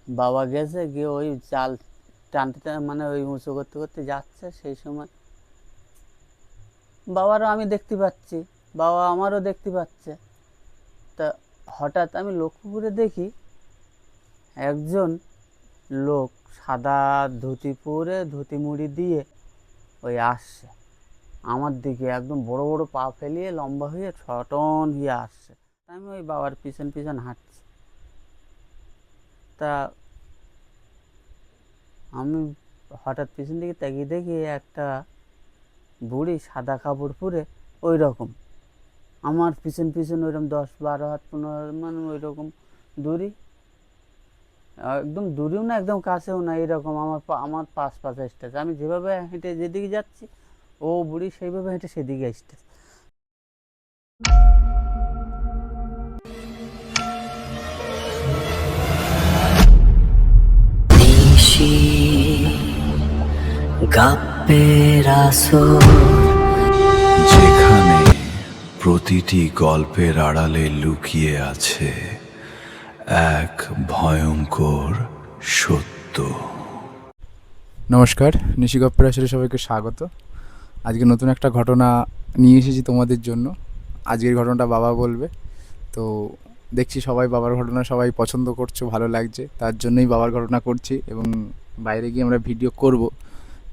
বাবা গেছে, গিয়ে ওই জাল টানতে মানে ওই উঁচু করতে করতে যাচ্ছে। সেই সময় বাবারও আমি দেখতে পাচ্ছি, বাবা আমারও দেখতে পাচ্ছে। তা হঠাৎ আমি লক্ষ্য করে দেখি একজন লোক সাদা ধুতি পরে, ধুতি মুড়ি দিয়ে ওই আসছে আমার দিকে, একদম বড় বড় পা ফেলিয়ে লম্বা হয়ে ছটন হয়ে আসছে। আমি ওই বাবার পিছন পিছন হাঁটছি। তা আমি হঠাৎ পিছন দিকে তাকিয়ে দেখি একটা বুড়ি সাদা কাপড় পরে ওই রকম আমার পিছন পিছন ওইরকম 10-12 হাত 15 মানে ওই রকম দূরি, একদম দূরেও না একদম কাছেও না, এরকম আমার পাশ পাশে আসতেছে। আমি যেভাবে হেঁটে যেদিকে যাচ্ছি ও বুড়ি সেইভাবে হেঁটে সেদিকে আসতেছে। গল্পের আসর, যেখানে প্রতিটি গল্পের আড়ালে লুকিয়ে আছে এক ভয়ঙ্কর সত্য। নমস্কার, নিশি গপ্পের আসরে সবাইকে স্বাগত। আজকে নতুন একটা ঘটনা নিয়ে এসেছি তোমাদের জন্য। আজকের ঘটনাটা বাবা বলবে। তো দেখছি সবাই বাবার ঘটনা সবাই পছন্দ করছো, ভালো লাগছে, তার জন্যই বাবার ঘটনা করছি এবং বাইরে গিয়ে আমরা ভিডিও করব।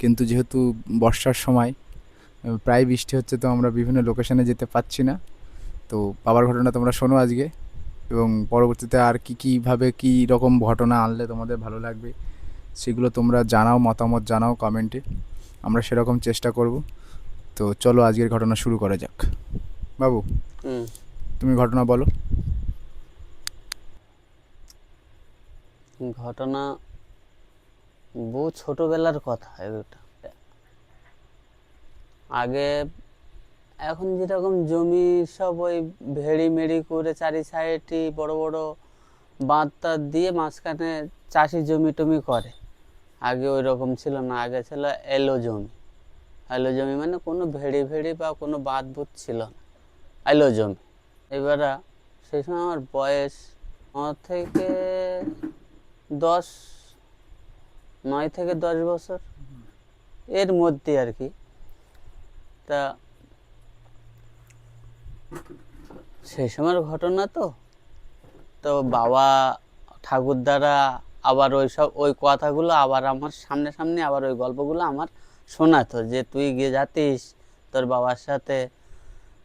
কিন্তু যেহেতু বর্ষার সময় প্রায় বৃষ্টি হচ্ছে, তো আমরা বিভিন্ন লোকেশনে যেতে পারছি না। তো বাবার ঘটনা তোমরা শোনো আজকে, এবং পরবর্তীতে আর কীভাবে কী রকম ঘটনা আনলে তোমাদের ভালো লাগবে সেগুলো তোমরা জানাও, মতামত জানাও কমেন্টে, আমরা সেরকম চেষ্টা করব। তো চলো আজকের ঘটনা শুরু করা যাক। বাবু, তুমি ঘটনা বলো। ঘটনা বহু ছোটবেলার কথা এটা। আগে এখন যেরকম জমি সব ওই ভেড়ি মেড়ি করে চারি সাইডে বড় বড় বাঁধ টাঁধ দিয়ে মাঝখানে চাষি জমি টমি করে, আগে ওই রকম ছিল না। আগে ছিল এলো জমি। এলো জমি মানে কোনো ভেড়ি ভেড়ি বা কোনো বাঁধ বুধ ছিল না, এলো জমি। এবারে সেই সময় আমার বয়স 10 থেকে 10 বছর এর মধ্যে আর কি। তা সেই সময়ের ঘটনা তো তো বাবা ঠাকুরদারা আবার ওই কথাগুলো আবার আমার সামনে সামনে আবার ওই গল্পগুলো আমার শোনাতো, যে তুই গিয়ে যাতিস তোর বাবার সাথে,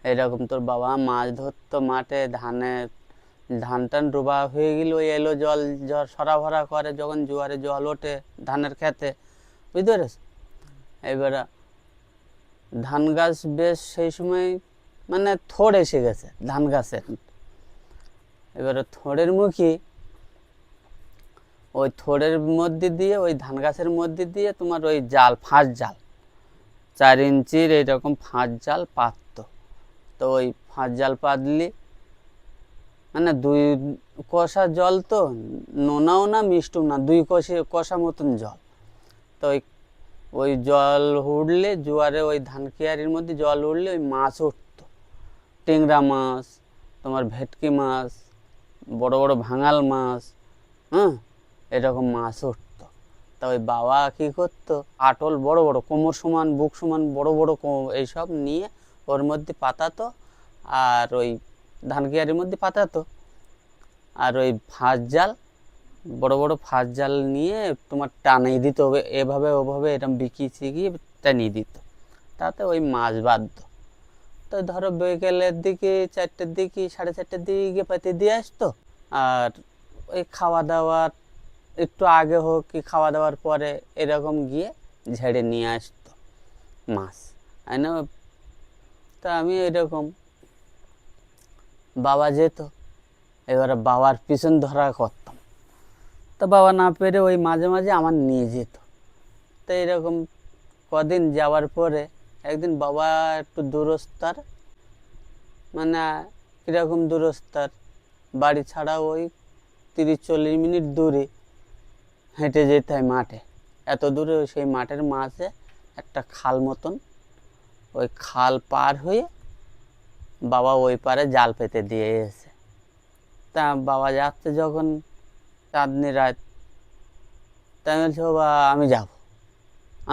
এরকম তোর বাবা মাছ ধরতো মাঠে, ধান টান ডোবা হয়ে গেলে ওই এলো জল সরাভরা করে যখন জোয়ারে জল ওঠে ধানের খেতে, বুঝতে পেরেছ। এবারে ধান গাছ বেশ সেই সময় মানে থোড় এসে গেছে ধান গাছের। এবারে থোড়ের মুখে ওই থোড়ের মধ্যে দিয়ে ওই ধান গাছের মধ্যে দিয়ে তোমার ওই জাল, ফাঁস জাল 4 ইঞ্চির এইরকম ফাঁস জাল পাততো। তো ওই ফাঁস জাল পাতলি মানে 2 কষা জল, তো নোনাও না মিষ্টও না, 2 কষা মতন জল। তো ওই জল উঠলে জোয়ারে ওই ধান কেয়ারির মধ্যে জল উঠলে ওই মাছ উঠতো, টেংরা মাছ, তোমার ভেটকি মাছ, বড় বড় ভাঙাল মাছ, এরকম মাছ উঠতো। তা ওই বাবা কী করতো, আটল বড় বড় কোমর সমান বুক সমান বড় বড় এইসব নিয়ে ওর মধ্যে পাতাতো, আর ওই ধান কেয়ারির মধ্যে পাতাতো, আর ওই ফাঁস জাল বড় বড় ফাঁস জাল নিয়ে তোমার টানিয়ে দিত, এভাবে ওভাবে এরকম বিকিয়ে চিকিয়ে টানিয়ে দিত, তাতে ওই মাছ বাঁধতো। তো ধরো বিকেলের দিকে 4টের দিকে 4:30টার দিকে পাতি দিয়ে আসতো, আর ওই খাওয়া দাওয়ার একটু আগে হোক কি খাওয়া দাওয়ার পরে এরকম গিয়ে ঝেড়ে নিয়ে আসতো মাছ না। তা আমি এরকম বাবা যেত, এবারে বাবার পিছন ধরা করতাম। তো বাবা না পেরে ওই মাঝে মাঝে আমার নিয়ে যেত। তো এরকম কদিন যাওয়ার পরে একদিন বাবা একটু দূরস্থার, মানে কীরকম দূরস্থার, বাড়ি ছাড়া ওই 30-40 মিনিট দূরে হেঁটে যেতে হয় মাঠে। এত দূরে ওই সেই মাঠের মাঝে একটা খাল মতন, ওই খাল পার হয়ে বাবা ওই পারে জাল পেতে দিয়ে এসে। তা বাবা যাচ্ছে যখন চাঁদনি রাত, তাই আমি বলছি ও বা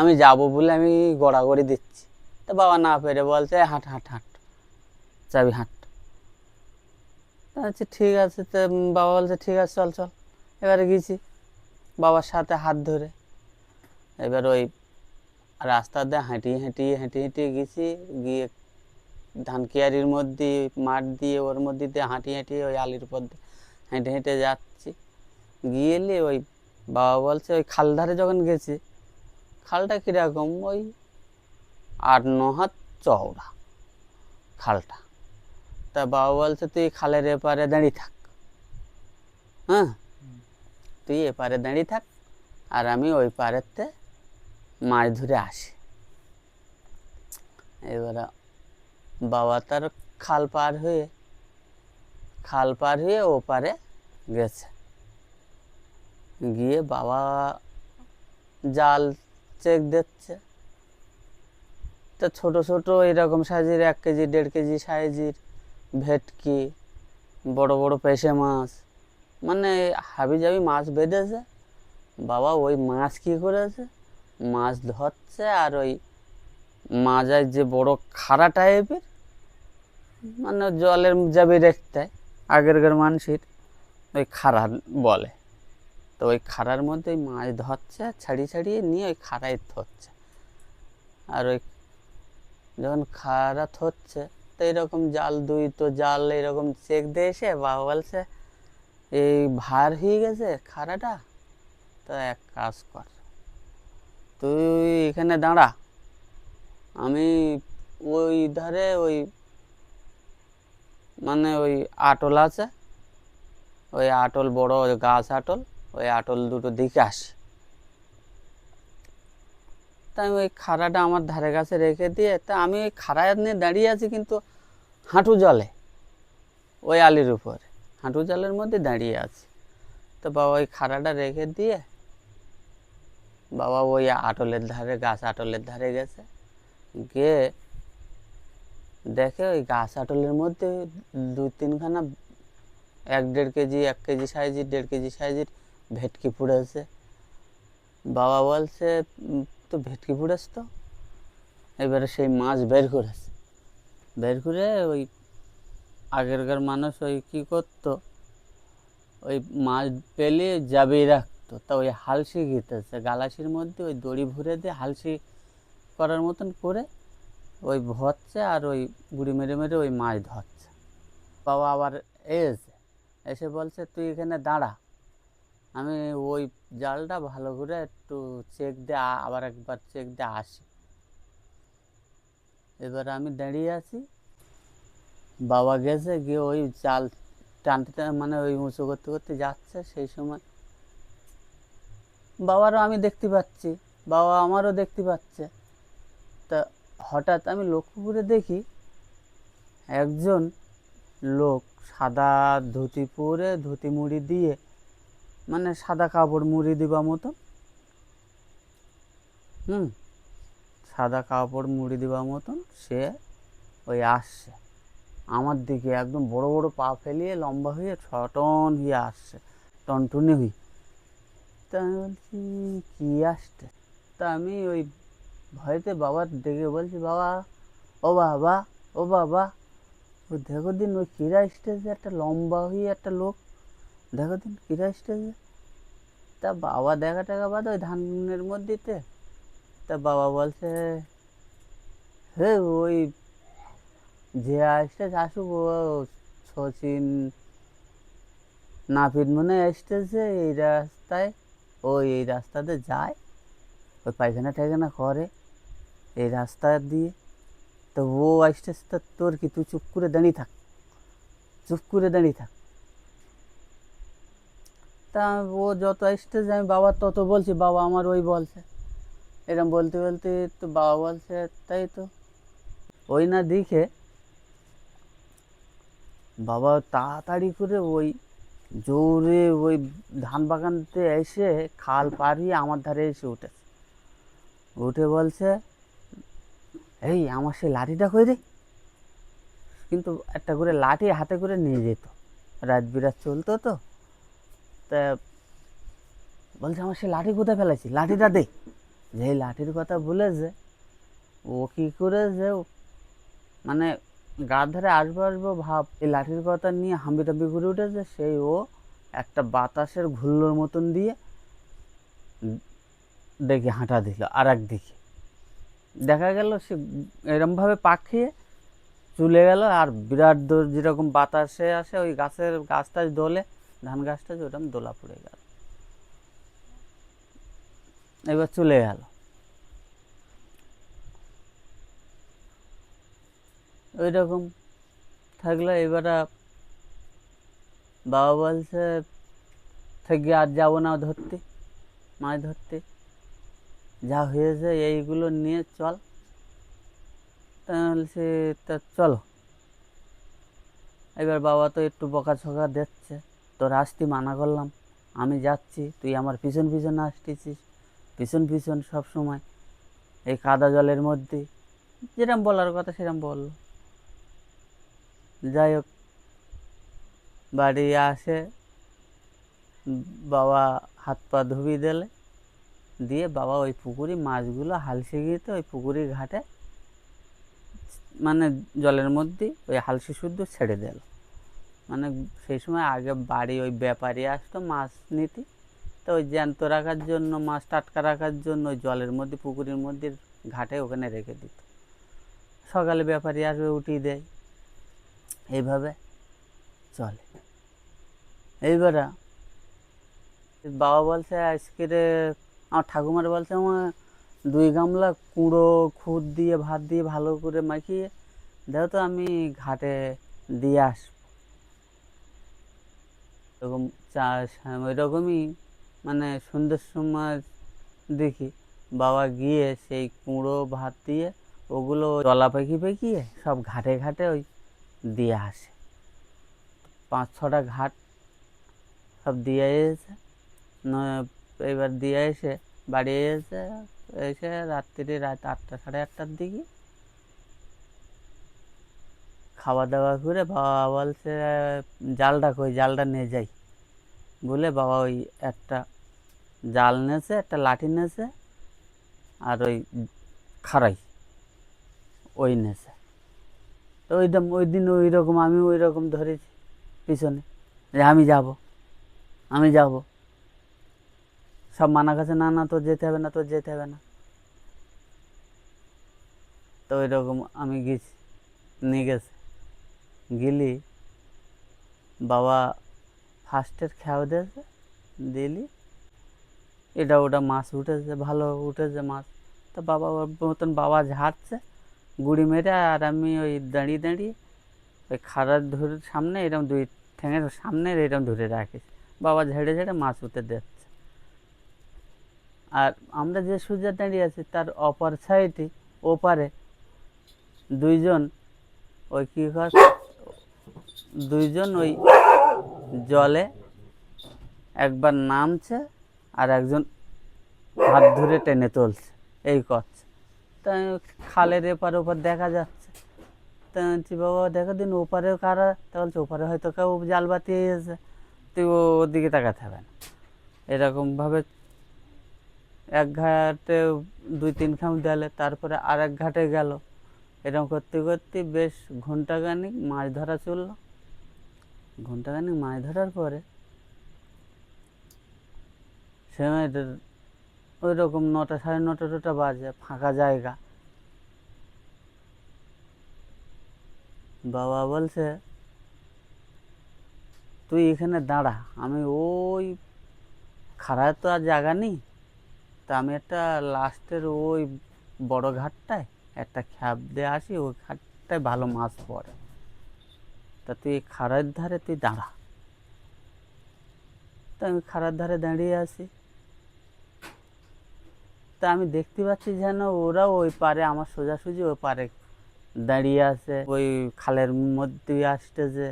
আমি যাব বলে আমি গড়াগড়ি দিচ্ছি। তা বাবা না পেরে বলছে হাঁট হাঁট হাঁট, যাবি হাঁট। তা বলছি ঠিক আছে। তো বাবা বলছে ঠিক আছে চল চল। এবারে গেছি বাবার সাথে হাত ধরে। এবার ওই রাস্তা দিয়ে হাঁটিয়ে গেছি, গিয়ে ধান কিয়ারির মধ্যে মাঠ দিয়ে ওর মধ্যে দিয়ে হাঁটিয়ে ওই আলির উপর দিয়ে হেঁটে যাচ্ছি। গিয়ে এলে ওই বাবা বলছে ওই খাল ধারে যখন গেছি, খালটা কীরকম ওই 8-9 হাত চওড়া খালটা। তা বাবা বলছে তুই খালের এপারে দাঁড়িয়ে থাক, হ্যাঁ তুই এপারে দাঁড়িয়ে থাক আর আমি ওই পারেতে মাছ ধরে আসি। এবারে বাবা তার খাল পার হয়ে ওপারে গেছে। গিয়ে বাবা জাল চেক দিচ্ছে। তো ছোট ছোট এরকম সাইজের 1 কেজি 1.5 কেজি সাইজের ভেটকি, বড় বড় পেশে মাছ, মানে হাবি জাবি মাছ বেঁধেছে। বাবা ওই মাছ কী করেছে, মাছ ধরছে আর ওই মাজায় যে বড় খাড়া টাইপের, মানে জলের যাবে দেখতে আগেরকার মানুষের ওই খাড়া বলে। তো ওই খাড়ার মধ্যে ওই মাছ ধরছে, ছাড়িয়ে নিয়ে ওই খাড়ায় ধরছে। আর ওই যখন খাড়া ধরছে তো এরকম জাল তো জাল এরকম চেক দিয়ে এসে বাবা বলছে এই ভার হয়ে গেছে খাড়াটা, তো এক কাজ কর, তুই এখানে দাঁড়া, আমি ওই ধারে ওই মানে ওই আটল আছে, ওই আটল বড় গাছ আটল, ওই আটল দুটো দিকে আসি। তাই ওই খাড়াটা আমার ধারে কাছে রেখে দিয়ে, তা আমি ওই খাড়া নিয়ে দাঁড়িয়ে আছি কিন্তু হাঁটু জলে, ওই আলির উপরে হাঁটু জলের মধ্যে দাঁড়িয়ে আছি। তো বাবা ওই খাড়াটা রেখে দিয়ে বাবা ওই আটলের ধারে, গাছ আটলের ধারে গেছে। গিয়ে দেখে ওই গাছ আটলের মধ্যে 2-3খানা 1-1.5 কেজি 1 কেজি সাইজের 1.5 কেজি সাইজের ভেটকি ফুড়েছে। বাবা বলছে তো ভেটকি ফুড়েছ তো। এবারে সেই মাছ বের করে ওই আগেরকার মানুষ ওই কী করতো, ওই মাছ পেলে জাবিয়ে রাখতো। তা ওই হালসি ঘিতেছে গালাসির মধ্যে ওই দড়ি ভরে দিয়ে হালসি করার মতন করে ওই ভরছে আর ওই গুড়ি মেরে ওই মাছ ধরছে। বাবা আবার এসে বলছে তুই এখানে দাঁড়া, আমি ওই জালটা ভালো করে একটু চেক দিয়ে আবার একবার চেক দিয়ে আসি। এবার আমি দাঁড়িয়ে আছি, বাবা গেছে, গিয়ে ওই জাল টানতে মানে ওই উঁচু করতে যাচ্ছে। সেই সময় বাবারও আমি দেখতে পাচ্ছি, বাবা আমারও দেখতে পাচ্ছে। তা হঠাৎ আমি লক্ষ্য করে দেখি একজন লোক সাদা ধুতি পরে, ধুতি মুড়ি দিয়ে, মানে সাদা কাপড় মুড়ি দিবা মতো, সাদা কাপড় মুড়ি দেওয়া মতন সে ওই আসছে আমার দিকে, একদম বড় বড় পা ফেলিয়ে লম্বা হয়ে ছটন হয়ে আসছে, টনটনে হয়ে। তা আমি বলছি কী আসছে। তা আমি ওই ভয়েতে বাবার ডেকে বলছি বাবা, ও বাবা, ও বাবা, ও দেখো দিন ওই কিরা স্টেজে একটা লম্বা হয়ে একটা লোক, দেখো দিন কিরা স্টেজে। তা বাবা দেখা টাকা বাদ ওই ধানের মধ্যেতে। তা বাবা বলছে হে ওই যে স্টেজ আসুক, ও শচীন নাপিত মনে এসতেছে এই রাস্তায়, ওই এই রাস্তাতে যায়, ওই পায়খানা টায়খানা করে এই রাস্তা দিয়ে। তো ও আসতেছ, তা তোর কি, তুই চুপ করে দাঁড়িয়ে থাক। তা ও যত আসতেছে আমি বাবার তত বলছি, বাবা আমার ওই বলছে, এরকম বলতে তো বাবা বলছে তাই তো। ওই না দেখে বাবা তাড়াতাড়ি করে ওই জোরে ওই ধান বাগানতে এসে খাল পার হয়ে আমার ধারে এসে উঠে বলছে এই আমার সেই লাঠিটা কই রে। কিন্তু একটা করে লাঠি হাতে করে নিয়ে যেত, রাত বিরাত চলতো তো। তা বলছে আমার সে লাঠি কোথায় ফেলেছি, লাঠিটা দে। যেই লাঠির কথা বলেছে, ও কী করেছে, মানে গা ধরে আসবো আসবো ভাব, এই লাঠির কথা নিয়ে হাম্বিটাম্বি করে উঠেছে। সেই ও একটা বাতাসের ঘুল্লোর মতন দিয়ে দেখে হাঁটা দিল আর একদিকে। দেখা গেল সে এরমভাবে পাখিয়ে চলে গেল, আর বিরাট দৌড়, যেরকম বাতাসে আসে ওই গাছটা দোলে, ধান গাছটা ওরকম দোলা পড়ে গেল, এবার চলে গেল। ওই রকম থাকলো। এবার বাবা বলছে থেকে আর যাবো না ধরতে, মাছ ধরতে, যা হয়েছে এইগুলো নিয়ে চল। তা বলছে তা চলো। এবার বাবা তো একটু বকাঝকা দিচ্ছে, তোর আসতে মানা করলাম, আমি যাচ্ছি, তুই আমার পিছন পিছন আসতেছিস, পিছন পিছন সব সময় এই কাদা জলের মধ্যে। যেরকম বলার কথা সেরকম বললো। যাই হোক, বাড়ি আসে, বাবা হাত পা ধুবি দিলে, দিয়ে বাবা ওই পুকুরি মাছগুলো হালসি গিয়েতে ওই পুকুরি ঘাটে, মানে জলের মধ্যে ওই হালসি শুদ্ধ ছেড়ে দিল। মানে সেই সময় আগে বাড়ি ওই ব্যাপারী আসতো মাছ নিতে, তো ওই জ্যান্ত রাখার জন্য, মাছ টাটকা রাখার জন্য ওই জলের মধ্যে, পুকুরের মধ্যে ঘাটে ওখানে রেখে দিত। সকালে ব্যাপারী আসবে, উঠিয়ে দেয়, এইভাবে চলে। এইবার বাবা বলছে আজকে আমার ঠাকুমার বলছে আমার 2 গামলা কুঁড়ো খুদ দিয়ে ভাত দিয়ে ভালো করে মাখিয়ে দাও তো, আমি ঘাটে দিয়ে আসবো। এরকম ওই রকমই, মানে সন্ধ্যের সময় দেখি বাবা গিয়ে সেই কুঁড়ো ভাত দিয়ে ওগুলো জলা পেকিয়ে সব ঘাটে ঘাটে ওই দিয়ে আসে। 5-6টা ঘাট সব দিয়ে এসেছে। এবার দিয়ে এসে বাড়ি এসে রাত 8টা 8:30টার দিকে খাওয়া দাওয়া করে বাবা বলছে জালটা কই, জালটা নিয়ে যাই বলে বাবা ওই একটা জাল নেছে, একটা লাঠি নেছে, আর ওই খাড়াই ওই নেছে। তো ওই দিন ওই রকম আমি ওই রকম ধরেছি পিছনে, যে আমি যাব। সব মানা কাছে, না না তোর যেতে হবে না, তোর যেতে হবে না। তো ওই রকম আমি গেছি, নিয়ে গেছে, গেলি বাবা ফার্স্টের খেয়াও দিয়েছে, দিলি এটা ওটা মাছ উঠেছে, ভালো উঠেছে মাছ। তো বাবা ওর মতন বাবা ঝাড়ছে গুড়ি মেরে, আর আমি ওই দাঁড়িয়ে ওই খাড়ার ধরে সামনে এরকম 2 ঠ্যাঙের সামনে এরকম ধরে রাখিস, বাবা ঝেড়ে ঝেড়ে মাছ উঠে দিচ্ছে। আর আমরা যে সূর্যে দাঁড়িয়ে আছি তার অপর সাইডে, ওপারে 2 জন ওই কী কর, 2 জন ওই জলে একবার নামছে আর একজন হাত ধরে টেনে তুলছে, এই করছে। তাই খালের এপার ওপার দেখা যাচ্ছে। তা বলছি বাবা দেখো দিন ওপারেও কারা, তা বলছে ওপারে হয়তো কেউ জাল বাতিয়ে এসেছে, তুই ওদিকে তাকাতে হবে না। এরকমভাবে এক ঘাটে 2-3 খাম দিলে, তারপরে আর এক ঘাটে গেল। এরকম করতে করতে বেশ ঘন্টাখানিক মাছ ধরা চললো। ঘন্টাখানিক মাছ ধরার পরে সময় ওই রকম 9টা 9:30 বাজে, ফাঁকা জায়গা। বাবা বলছে তুই এখানে দাঁড়া, আমি ওই খাড়ায় তো আর জায়গা নেই, তা আমি একটা লাস্টের ওই বড় ঘাটটায় একটা খ্যাপ দিয়ে আসি, ওই ঘাটটায় ভালো মাছ পড়ে, তা তুই খাড়ার ধারে তুই দাঁড়া। তা আমি খাড়ার ধারে দাঁড়িয়ে আছি। তা আমি দেখতে পাচ্ছি যেন ওরা ওই পারে, আমার সোজাসুজি ওই পারে দাঁড়িয়ে আছে, ওই খালের মধ্যে আসতেছে,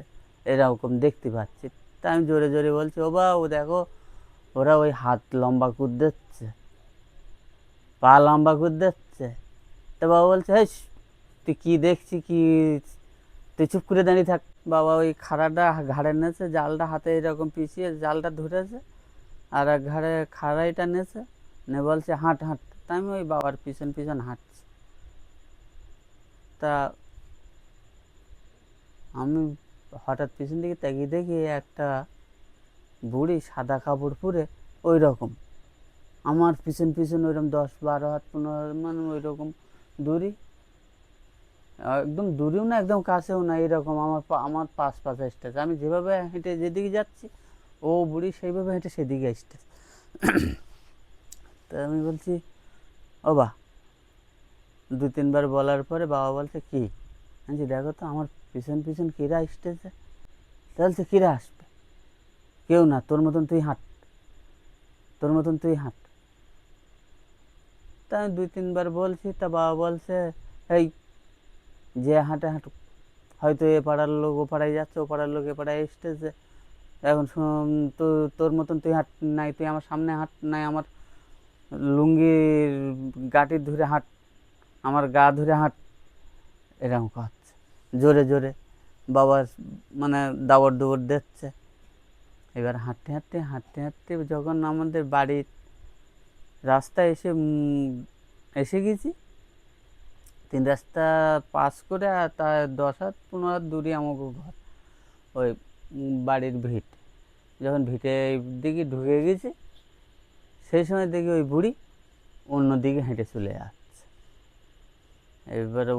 এরকম দেখতে পাচ্ছি। তা আমি জোরে জোরে বলছি ও বা ও দেখো, ওরা ওই হাত লম্বা করে দিচ্ছে, পা লম্বা করে দিচ্ছে। তা বাবা বলছে হেস তুই কী দেখছি কি, তুই চুপ করে দাঁড়িয়ে থাক। বাবা ওই খাড়াটা ঘাড়ে নেছে, জালটা হাতে এরকম পিছিয়ে জালটা ধরেছে, আর এক ঘাড়ে খাড়াইটা নেছে, নে বলছে হাঁট হাঁট। তা আমি ওই বাবার পিছন পিছন হাঁটছি। তা আমি হঠাৎ পিছন দিকে তাকিয়ে দেখি একটা বুড়ি সাদা কাপড় পরে ওই রকম আমার পিছন পিছন ওইরকম 10-12 হাত 15 হাত মানে ওই রকম দূরি, একদম দূরেও না একদম কাছেও না, এরকম আমার পাশ আসতেছে। আমি যেভাবে হেঁটে যেদিকে যাচ্ছি ও বুড়ি সেইভাবে হেঁটে সেদিকে আসতেছে। তা আমি বলছি ও বা, 2-3 বার বলার পরে বাবা বলছে কি, আমি বলছি দেখো তো আমার পিছন পিছন কিরা আসতেছে। তা বলছে কিরা আসবে, কেউ না, তোর মতন তুই হাঁট, তোর মতন তুই হাঁট। তা আমি 2-3 বার বলছি। তা বাবা বলছে এই যে হাঁটে হাঁটুক, হয়তো এ পাড়ার লোক ও পাড়ায় যাচ্ছে, ও পাড়ার লোক এ পাড়ায় এসতেছে, এখন তো তোর মতন তুই হাঁট নাই, তুই আমার সামনে হাঁট নাই, আমার লুঙ্গির গাঁটি ধরে হাঁট, আমার গা ধরে হাঁট, এরকম করছে জোরে জোরে। বাবা মানে দাবড় দুবড় দিচ্ছে। এবার হাঁটতে হাঁটতে হাঁটতে হাঁটতে যখন আমাদের বাড়ির রাস্তায় এসে গেছি, 3 রাস্তা পাস করে, আর তার 10 হাত 15 হাত দূরে আমাকে ঘর, ওই বাড়ির ভিট। যখন ভিটের দিকে ঢুকে গেছি সেই সময় দেখি ওই বুড়ি অন্যদিকে হেঁটে চলে যাচ্ছে। এবারে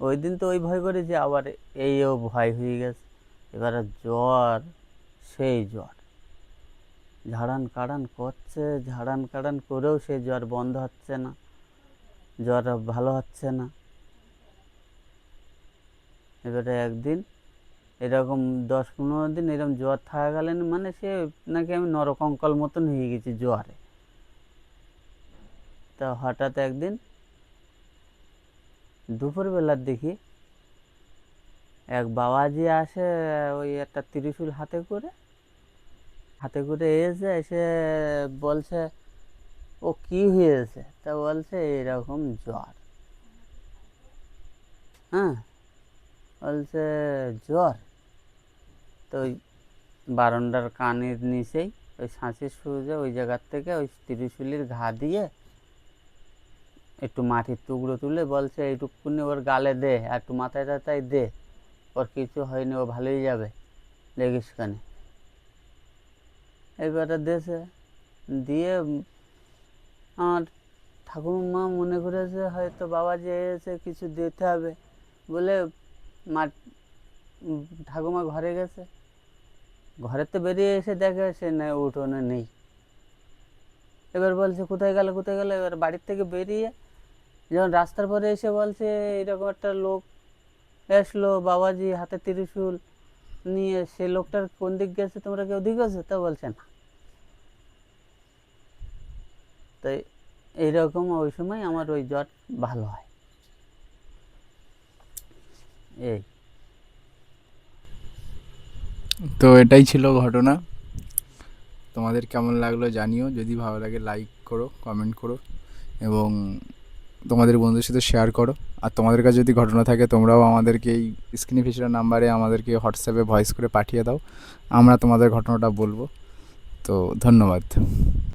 ওই দিন তো ওই ভয় করেছি, আবার এইও ভয় হয়ে গেছে। এবারে জ্বর, সেই জ্বর ঝাড়ান কাড়ান করছে, ঝাড়ান কাড়ান করেও সেই জ্বর বন্ধ হচ্ছে না, জ্বর ভালো হচ্ছে না। এবারে একদিন এরকম 10-15 দিন এরকম জ্বর থাকা গেলেন, মানে সে নাকি আমি নরকঙ্কাল মতন হয়ে গেছি জ্বরে। তা হঠাৎ একদিন দুপুরবেলার দেখি এক বাবাজি আসে, ওই একটা ত্রিশূল হাতে করে এসে বলছে ও কি হয়েছে। তা বলছে এরকম জ্বর। হ্যাঁ, বলছে জ্বর। তো ওই বারান্দার কানের নিচেই ওই ছাঁচির সুজে ওই জায়গার থেকে ওই ত্রিশূলের ঘা দিয়ে একটু মাটির টুকরো তুলে বলছে এইটুকুনি ওর গালে দে, আর একটু মাথায় টাথায় দে, ওর কিছু হয়নি, ও ভালোই যাবে, লেগিস কানে। এবারে দেশে দিয়ে আমার ঠাকুমা মনে করেছে হয়তো বাবা যে এসে কিছু দিতে হবে বলে ঠাকুমা ঘরে গেছে। ঘরের তো বেরিয়ে এসে দেখে সে নেই, উঠোনে নেই। এবার বলছে কোথায় গেল কোথায় গেল। এবার বাড়ির থেকে বেরিয়ে যখন রাস্তার পরে এসে বলছে এরকম একটা লোক আসলো বাবাজি হাতে ত্রিশূল নিয়ে, সে লোকটার কোন দিক গেছে, তোমরা কেউ দিক গেছো? তা বলছে না। তাই এইরকম ওই সময় আমার ওই জ্বর ভালো হয়। এই তো এটাই ছিল ঘটনা। তোমাদের কেমন লাগলো জানিও, যদি ভালো লাগে লাইক করো, কমেন্ট করো এবং তোমাদের বন্ধুদের সাথে শেয়ার করো। আর তোমাদের কাছে যদি ঘটনা থাকে তোমরাও আমাদেরকে এই স্ক্রিনে ফিচার নাম্বারে আমাদেরকে হোয়াটসঅ্যাপে ভয়েস করে পাঠিয়ে দাও, আমরা তোমাদের ঘটনাটা বলবো। তো ধন্যবাদ।